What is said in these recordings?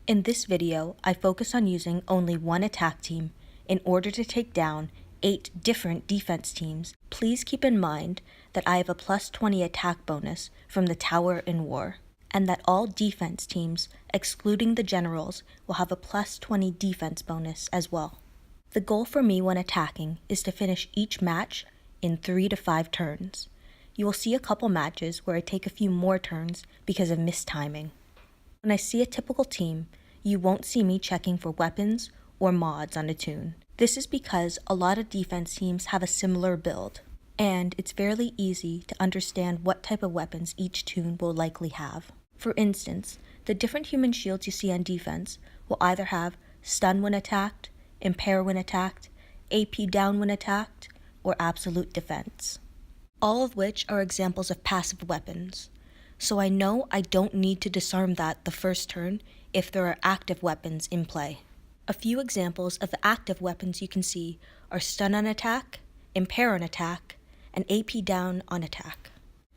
In this video, I focus on using only one attack team in order to take down 8 different defense teams. Please keep in mind that I have a plus 20 attack bonus from the Tower in War, and that all defense teams, excluding the generals, will have a plus 20 defense bonus as well. The goal for me when attacking is to finish each match in 3 to 5 turns. You will see a couple matches where I take a few more turns because of mistiming. When I see a typical team, you won't see me checking for weapons or mods on a toon. This is because a lot of defense teams have a similar build, and it's fairly easy to understand what type of weapons each toon will likely have. For instance, the different human shields you see on defense will either have stun when attacked, impair when attacked, AP down when attacked, or absolute defense. All of which are examples of passive weapons. So I know I don't need to disarm that the first turn if there are active weapons in play. A few examples of the active weapons you can see are stun on attack, impair on attack, and AP down on attack.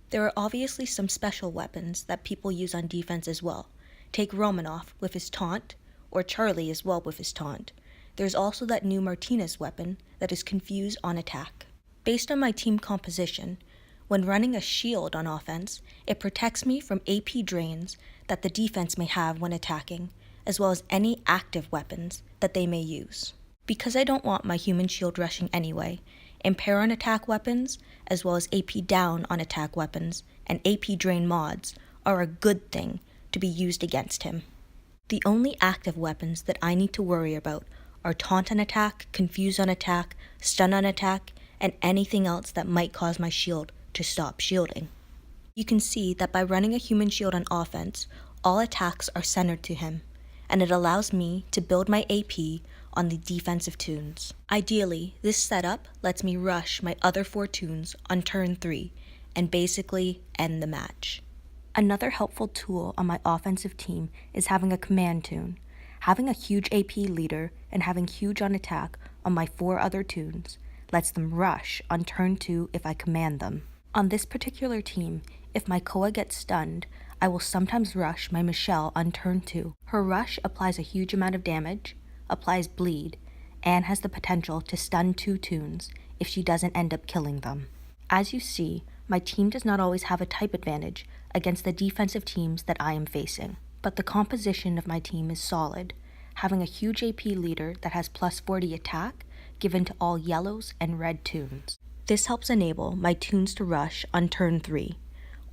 There are obviously some special weapons that people use on defense as well. Take Romanoff with his taunt, or Charlie as well with his taunt. There's also that new Martinez weapon that is confuse on attack. Based on my team composition, when running a shield on offense, it protects me from AP drains that the defense may have when attacking, as well as any active weapons that they may use. Because I don't want my human shield rushing anyway, impair on attack weapons, as well as AP down on attack weapons, and AP drain mods are a good thing to be used against him. The only active weapons that I need to worry about are taunt on attack, confuse on attack, stun on attack, and anything else that might cause my shield to stop shielding. You can see that by running a human shield on offense, all attacks are centered to him, and it allows me to build my AP on the defensive toons. Ideally, this setup lets me rush my other 4 toons on turn 3 and basically end the match. Another helpful tool on my offensive team is having a command toon. Having a huge AP leader and having huge on attack on my 4 other toons lets them rush on turn 2 if I command them. On this particular team, if my Koa gets stunned, I will sometimes rush my Michelle on turn 2. Her rush applies a huge amount of damage, applies bleed, and has the potential to stun 2 toons if she doesn't end up killing them. As you see, my team does not always have a type advantage against the defensive teams that I am facing, but the composition of my team is solid, having a huge AP leader that has plus 40 attack given to all yellows and red toons. This helps enable my toons to rush on turn 3,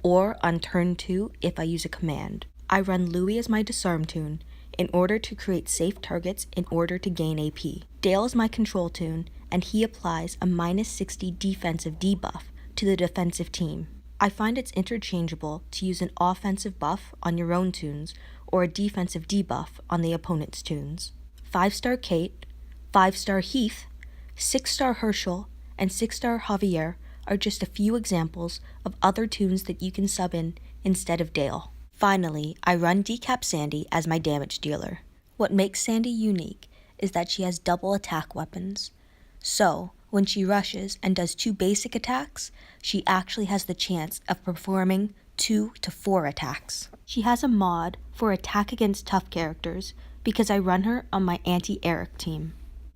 or on turn 2 if I use a command. I run Louis as my disarm toon in order to create safe targets in order to gain AP. Dale is my control toon, and he applies a minus 60 defensive debuff to the defensive team. I find it's interchangeable to use an offensive buff on your own toons or a defensive debuff on the opponent's toons. 5-star Kate, 5-star Heath, 6-star Herschel, and 6-star Javier are just a few examples of other toons that you can sub in instead of Dale. Finally, I run Decap Sandy as my damage dealer. What makes Sandy unique is that she has double attack weapons. So, when she rushes and does 2 basic attacks, she actually has the chance of performing 2 to 4 attacks. She has a mod for attack against tough characters because I run her on my anti-Eric team.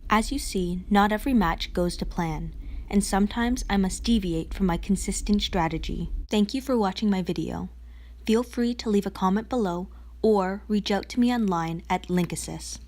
As you see, not every match goes to plan, and sometimes I must deviate from my consistent strategy. Thank you for watching my video. Feel free to leave a comment below or reach out to me online at linkesus.